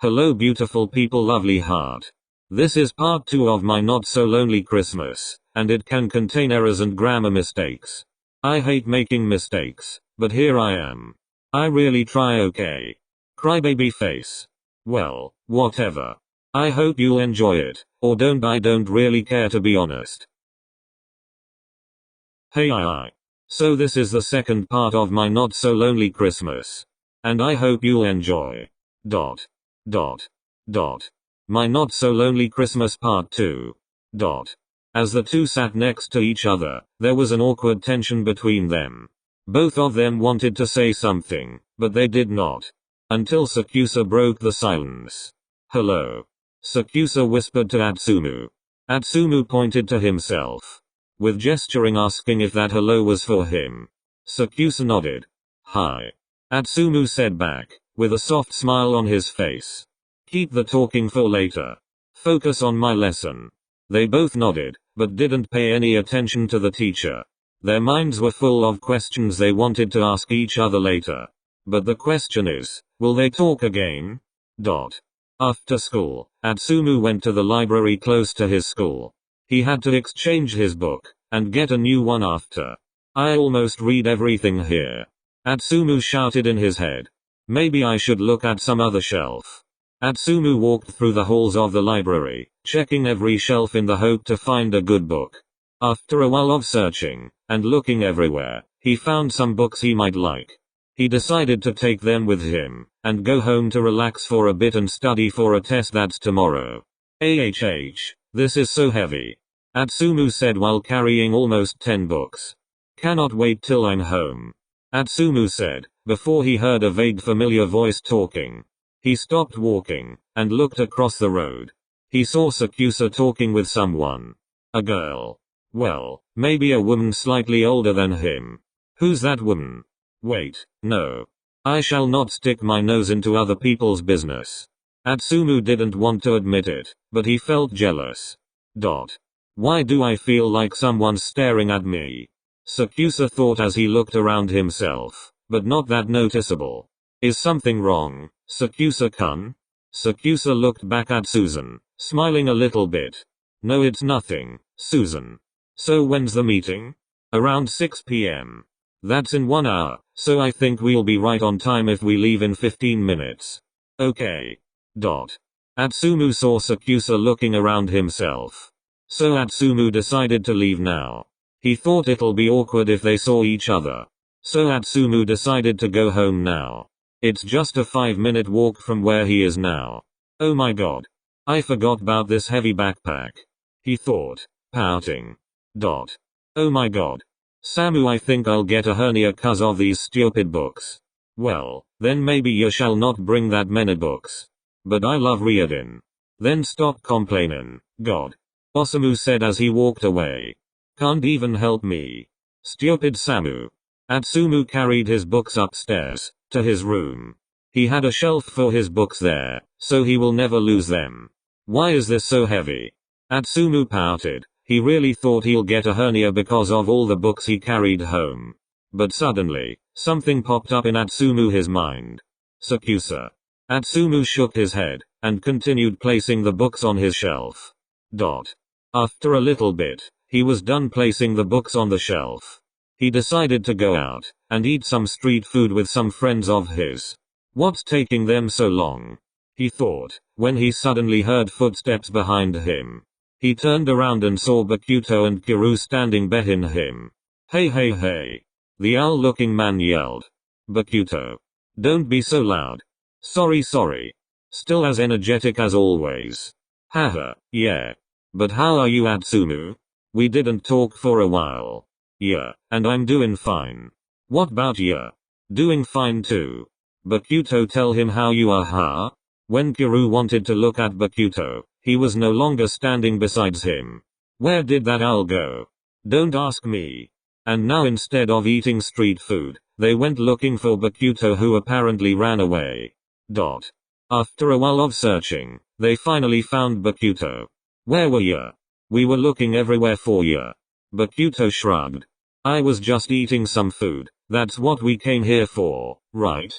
Hello beautiful people, lovely heart. This is part 2 of my Not So Lonely Christmas, and it can contain errors and grammar mistakes. I hate making mistakes, but here I am. I really try, okay? Crybaby face. Well, whatever. I hope you'll enjoy it, or don't. I don't really care, to be honest. Heyyyy. So this is the second part of my Not So Lonely Christmas. And I hope you'll enjoy. My Not So Lonely Christmas Part 2. As the two sat next to each other, there was an awkward tension between them. Both of them wanted to say something, but they did not. Until Sakusa broke the silence. Hello. Sakusa whispered to Atsumu. Atsumu pointed to himself, with gesturing, asking if that hello was for him. Sakusa nodded. Hi. Atsumu said back, with a soft smile on his face. Keep the talking for later. Focus on my lesson. They both nodded, but didn't pay any attention to the teacher. Their minds were full of questions they wanted to ask each other later. But the question is, will they talk again? After school, Atsumu went to the library close to his school. He had to exchange his book, and get a new one after. I almost read everything here. Atsumu shouted in his head. Maybe I should look at some other shelf. Atsumu walked through the halls of the library, checking every shelf in the hope to find a good book. After a while of searching, and looking everywhere, he found some books he might like. He decided to take them with him, and go home to relax for a bit and study for a test that's tomorrow. This is so heavy. Atsumu said while carrying almost 10 books. Cannot wait till I'm home. Atsumu said, before he heard a vague familiar voice talking. He stopped walking, and looked across the road. He saw Sakusa talking with someone. A girl. Well, maybe a woman slightly older than him. Who's that woman? Wait, no. I shall not stick my nose into other people's business. Atsumu didn't want to admit it, but he felt jealous. Why do I feel like someone's staring at me? Sakusa thought as he looked around himself, but not that noticeable. Is something wrong, Sakusa-kun? Sakusa looked back at Susan, smiling a little bit. No, it's nothing, Susan. So when's the meeting? Around 6 p.m. That's in 1 hour, so I think we'll be right on time if we leave in 15 minutes. Okay. Atsumu saw Sakusa looking around himself. So Atsumu decided to leave now. He thought it'll be awkward if they saw each other. So Atsumu decided to go home now. It's just a 5-minute walk from where he is now. Oh my god. I forgot about this heavy backpack. He thought, pouting. Oh my god. Samu, I think I'll get a hernia 'cause of these stupid books. Well, then maybe you shall not bring that many books. But I love reading. Then stop complaining, god. Osamu said as he walked away. Can't even help me. Stupid Samu. Atsumu carried his books upstairs, to his room. He had a shelf for his books there, so he will never lose them. Why is this so heavy? Atsumu pouted. He really thought he'll get a hernia because of all the books he carried home. But suddenly, something popped up in Atsumu's mind. Sakusa. Atsumu shook his head, and continued placing the books on his shelf. After a little bit, he was done placing the books on the shelf. He decided to go out, and eat some street food with some friends of his. What's taking them so long? He thought, when he suddenly heard footsteps behind him. He turned around and saw Bakuto and Kiru standing behind him. Hey hey hey. The owl-looking man yelled. Bakuto. Don't be so loud. Sorry. Still as energetic as always. Haha, yeah. But how are you, Atsumu? We didn't talk for a while. Yeah, and I'm doing fine. What about ya? Doing fine too. Bakuto, tell him how you are, huh? When Kiru wanted to look at Bakuto, he was no longer standing beside him. Where did that owl go? Don't ask me. And now instead of eating street food, they went looking for Bakuto, who apparently ran away. After a while of searching, they finally found Bakuto. Where were ya? We were looking everywhere for ya. Bakuto shrugged. I was just eating some food. That's what we came here for, right?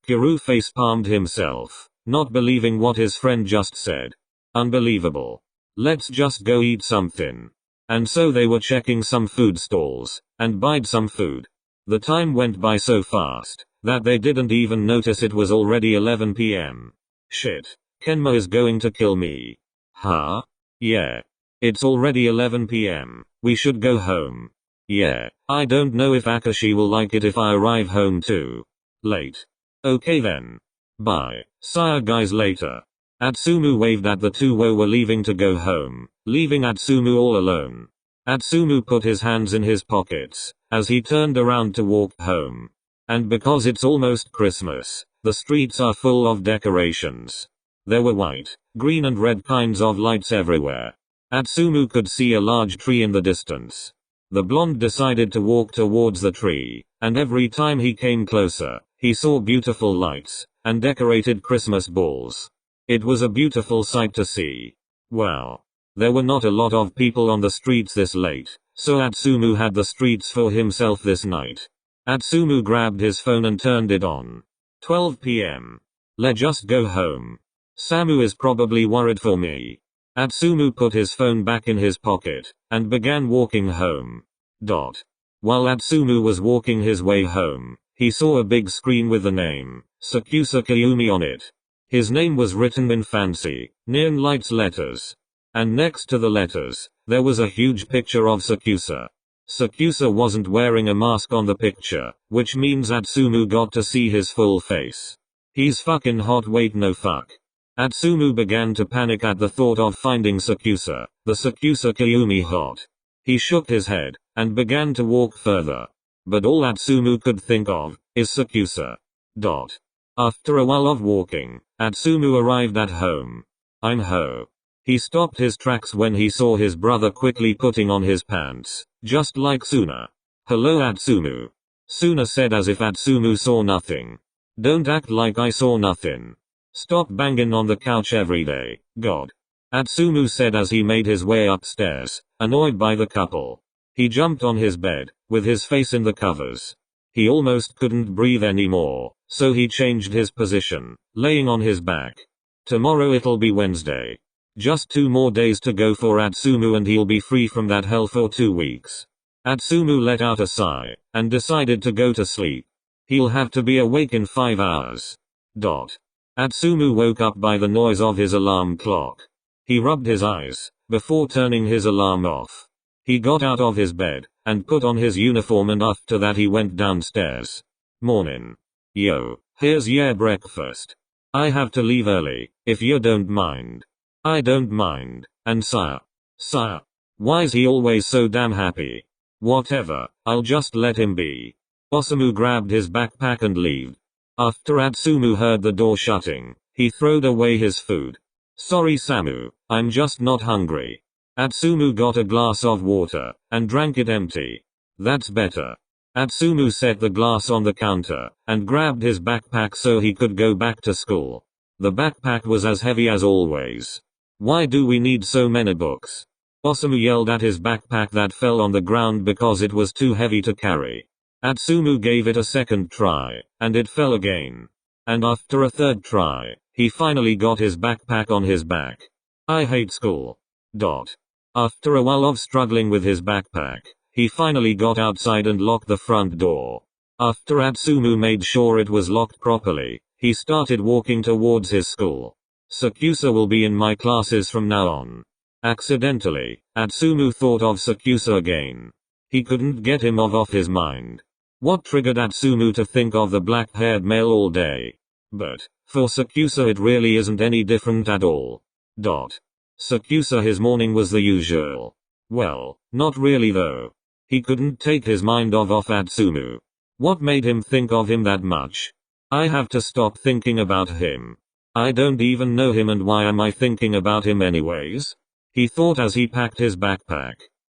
Kiru face-palmed himself. not believing what his friend just said. Unbelievable. Let's just go eat something. And so they were checking some food stalls, and buyed some food. The time went by so fast, that they didn't even notice it was already 11 p.m. Shit. Kenma is going to kill me. Huh? Yeah. It's already 11 p.m. We should go home. Yeah. I don't know if Akashi will like it if I arrive home too late. Okay then. Bye. See you guys later. Atsumu waved at the two who were leaving to go home, leaving Atsumu all alone. Atsumu put his hands in his pockets, as he turned around to walk home. And because it's almost Christmas, the streets are full of decorations. There were white, green and red kinds of lights everywhere. Atsumu could see a large tree in the distance. The blonde decided to walk towards the tree, and every time he came closer, he saw beautiful lights, and decorated Christmas balls. It was a beautiful sight to see. Wow. There were not a lot of people on the streets this late, so Atsumu had the streets for himself this night. Atsumu grabbed his phone and turned it on. 12 p.m. Let's just go home. Samu is probably worried for me. Atsumu put his phone back in his pocket, and began walking home. While Atsumu was walking his way home, he saw a big screen with the name, Sakusa Kayumi on it. His name was written in fancy, neon lights letters. And next to the letters, there was a huge picture of Sakusa. Sakusa wasn't wearing a mask on the picture, which means Atsumu got to see his full face. He's fucking hot, wait no fuck. Atsumu began to panic at the thought of finding Sakusa, the Sakusa Kayumi hot. He shook his head, and began to walk further. But all Atsumu could think of, is Sakusa. After a while of walking, Atsumu arrived at home. Ho. He stopped his tracks when he saw his brother quickly putting on his pants, just like Suna. Hello Atsumu. Suna said as if Atsumu saw nothing. Don't act like I saw nothing. Stop banging on the couch every day, God. Atsumu said as he made his way upstairs, annoyed by the couple. He jumped on his bed, with his face in the covers. He almost couldn't breathe anymore, so he changed his position, laying on his back. Tomorrow it'll be Wednesday. Just 2 more days to go for Atsumu and he'll be free from that hell for 2 weeks. Atsumu let out a sigh, and decided to go to sleep. He'll have to be awake in 5 hours. Atsumu woke up by the noise of his alarm clock. He rubbed his eyes, before turning his alarm off. He got out of his bed, and put on his uniform, and after that he went downstairs. Morning. Yo, here's your breakfast. I have to leave early, if you don't mind. I don't mind. And sire. Why's he always so damn happy? Whatever, I'll just let him be. Osamu grabbed his backpack and left. After Atsumu heard the door shutting, he throwed away his food. Sorry Samu, I'm just not hungry. Atsumu got a glass of water, and drank it empty. That's better. Atsumu set the glass on the counter, and grabbed his backpack so he could go back to school. The backpack was as heavy as always. Why do we need so many books? Osamu yelled at his backpack that fell on the ground because it was too heavy to carry. Atsumu gave it a second try, and it fell again. And after a third try, he finally got his backpack on his back. I hate school. After a while of struggling with his backpack, he finally got outside and locked the front door. After Atsumu made sure it was locked properly, he started walking towards his school. Sakusa will be in my classes from now on. Accidentally, Atsumu thought of Sakusa again. He couldn't get him off his mind. What triggered Atsumu to think of the black-haired male all day? But, for Sakusa it really isn't any different at all. Sakusa his morning was the usual. Well, not really though. He couldn't take his mind off Atsumu. What made him think of him that much? I have to stop thinking about him. I don't even know him, and why am I thinking about him anyways? He thought as he packed his backpack.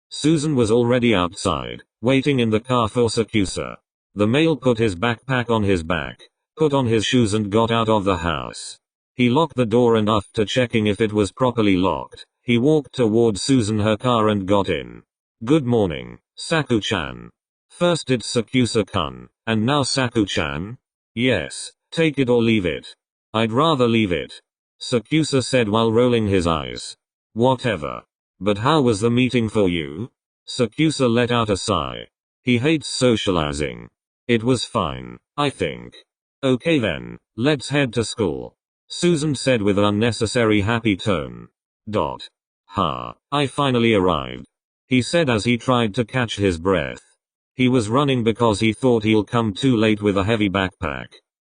Susan was already outside, waiting in the car for Sakusa. The male put his backpack on his back, put on his shoes and got out of the house. He locked the door, and after checking if it was properly locked, he walked towards Susan her car and got in. Good morning, Saku-chan. First it's Sakusa-kun, and now Saku-chan? Yes, take it or leave it. I'd rather leave it. Sakusa said while rolling his eyes. Whatever. But how was the meeting for you? Sakusa let out a sigh. He hates socializing. It was fine, I think. Okay then, let's head to school. Susan said with an unnecessary happy tone. I finally arrived. He said as he tried to catch his breath. He was running because he thought he'll come too late with a heavy backpack.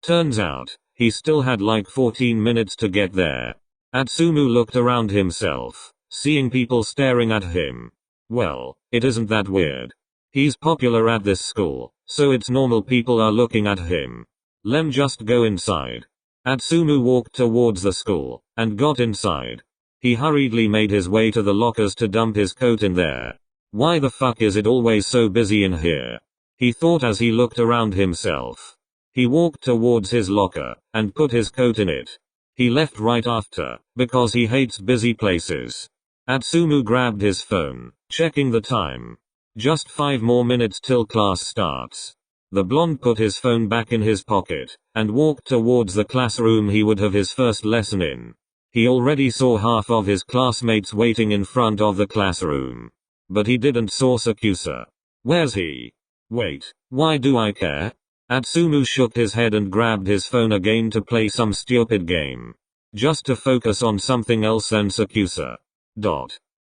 Turns out, he still had like 14 minutes to get there. Atsumu looked around himself, seeing people staring at him. Well, it isn't that weird. He's popular at this school, so it's normal people are looking at him. Lem just go inside. Atsumu walked towards the school, and got inside. He hurriedly made his way to the lockers to dump his coat in there. Why the fuck is it always so busy in here? He thought as he looked around himself. He walked towards his locker, and put his coat in it. He left right after, because he hates busy places. Atsumu grabbed his phone, checking the time. Just 5 more minutes till class starts. The blonde put his phone back in his pocket, and walked towards the classroom he would have his first lesson in. He already saw half of his classmates waiting in front of the classroom. But he didn't saw Sakusa. Where's he? Wait, why do I care? Atsumu shook his head and grabbed his phone again to play some stupid game. Just to focus on something else than Sakusa.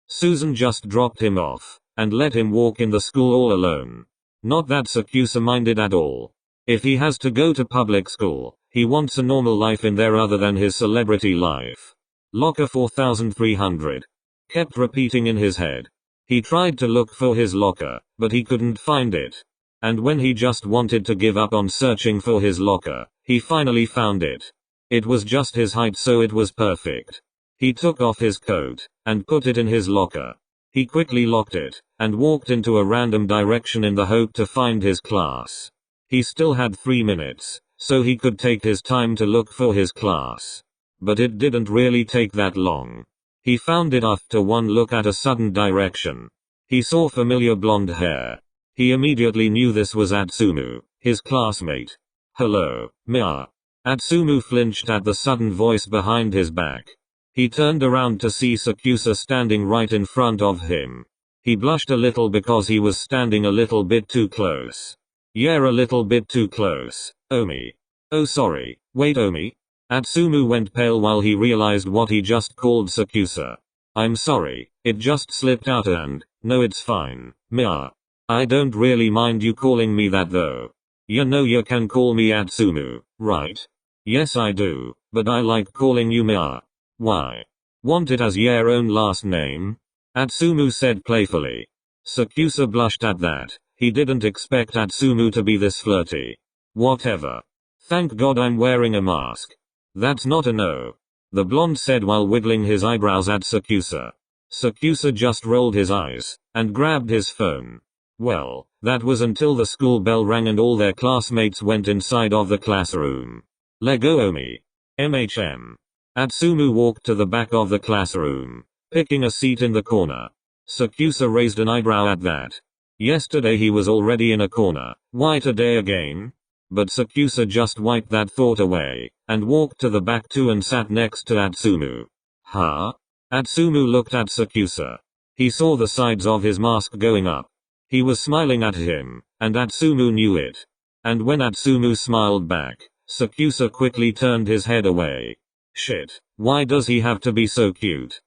Susan just dropped him off, and let him walk in the school all alone. Not that Sakusa minded at all. If he has to go to public school, he wants a normal life in there other than his celebrity life. Locker 4300. Kept repeating in his head. He tried to look for his locker, but he couldn't find it. And when he just wanted to give up on searching for his locker, he finally found it. It was just his height, so it was perfect. He took off his coat, and put it in his locker. He quickly locked it, and walked into a random direction in the hope to find his class. He still had 3 minutes, so he could take his time to look for his class. But it didn't really take that long. He found it after one look at a sudden direction. He saw familiar blonde hair. He immediately knew this was Atsumu, his classmate. Hello, Mia. Atsumu flinched at the sudden voice behind his back. He turned around to see Sakusa standing right in front of him. He blushed a little because he was standing a little bit too close. Yeah, a little bit too close. Omi. Oh sorry, wait Omi? Atsumu went pale while he realized what he just called Sakusa. I'm sorry, it just slipped out and, no it's fine, Mia. I don't really mind you calling me that though. You know you can call me Atsumu, right? Yes I do, but I like calling you Mia. Why? Want it as your own last name? Atsumu said playfully. Sakusa blushed at that. He didn't expect Atsumu to be this flirty. Whatever. Thank God I'm wearing a mask. That's not a no. The blonde said while wiggling his eyebrows at Sakusa. Sakusa just rolled his eyes, and grabbed his phone. Well, that was until the school bell rang and all their classmates went inside of the classroom. Lego Omi. MHM. Atsumu walked to the back of the classroom, picking a seat in the corner. Sakusa raised an eyebrow at that. Yesterday he was already in a corner, why today again? But Sakusa just wiped that thought away, and walked to the back too and sat next to Atsumu. Huh? Atsumu looked at Sakusa. He saw the sides of his mask going up. He was smiling at him, and Atsumu knew it. And when Atsumu smiled back, Sakusa quickly turned his head away. Shit, why does he have to be so cute?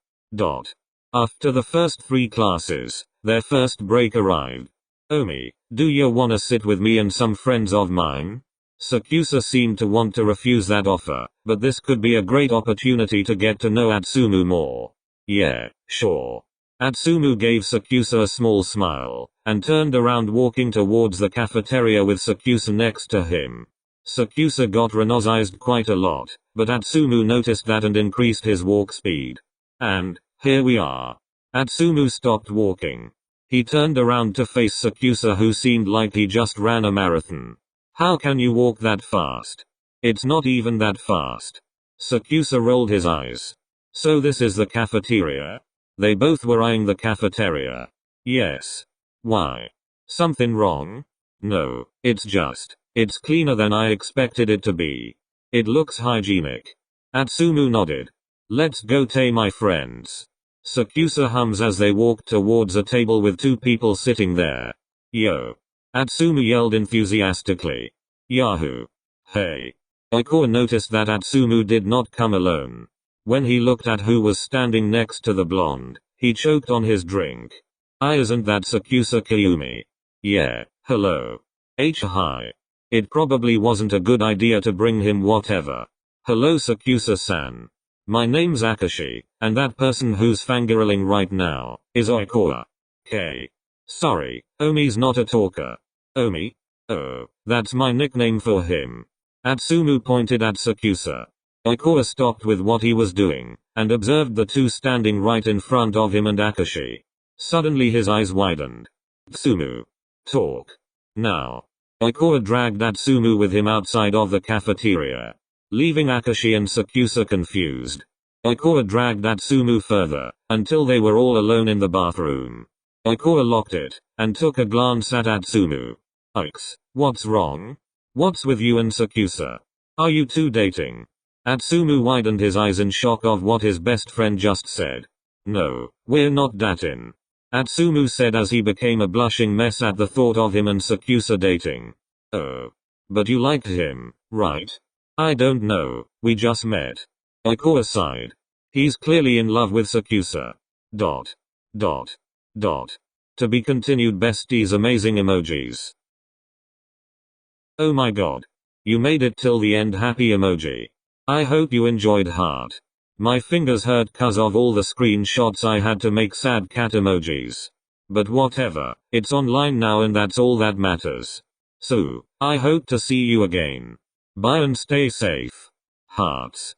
After the first 3 classes, their first break arrived. Omi, do you wanna sit with me and some friends of mine? Sakusa seemed to want to refuse that offer, but this could be a great opportunity to get to know Atsumu more. Yeah, sure. Atsumu gave Sakusa a small smile, and turned around walking towards the cafeteria with Sakusa next to him. Sakusa got renozized quite a lot, but Atsumu noticed that and increased his walk speed. And, here we are. Atsumu stopped walking. He turned around to face Sakusa who seemed like he just ran a marathon. How can you walk that fast? It's not even that fast. Sakusa rolled his eyes. So this is the cafeteria? They both were eyeing the cafeteria. Yes. Why? Something wrong? No, it's cleaner than I expected it to be. It looks hygienic. Atsumu nodded. Let's go my friends. Sakusa hums as they walked towards a table with two people sitting there. Yo. Atsumu yelled enthusiastically. Yahoo. Hey. Oikawa noticed that Atsumu did not come alone. When he looked at who was standing next to the blonde, he choked on his drink. Isn't that Sakusa Kayumi? Yeah, hello. Hi. It probably wasn't a good idea to bring him whatever. Hello Sakusa-san. My name's Akashi, and that person who's fangirling right now, is Oikawa. Sorry, Omi's not a talker. Omi? Oh, that's my nickname for him. Atsumu pointed at Sakusa. Oikawa stopped with what he was doing, and observed the two standing right in front of him and Akashi. Suddenly his eyes widened. Atsumu. Talk. Now. Oikawa dragged Atsumu with him outside of the cafeteria, leaving Akashi and Sakusa confused. Oikawa dragged Atsumu further, until they were all alone in the bathroom. Oikawa locked it, and took a glance at Atsumu. Ikes, what's wrong? What's with you and Sakusa? Are you two dating? Atsumu widened his eyes in shock of what his best friend just said. No, we're not dating. Atsumu said as he became a blushing mess at the thought of him and Sakusa dating. Oh. But you liked him, right? I don't know, we just met. Oikawa sighed. He's clearly in love with Sakusa. Dot. Dot. Dot. To be continued besties amazing emojis. Oh my god. You made it till the end happy emoji. I hope you enjoyed heart. My fingers hurt cause of all the screenshots I had to make sad cat emojis. But whatever, it's online now and that's all that matters. So, I hope to see you again. Bye and stay safe. Hearts.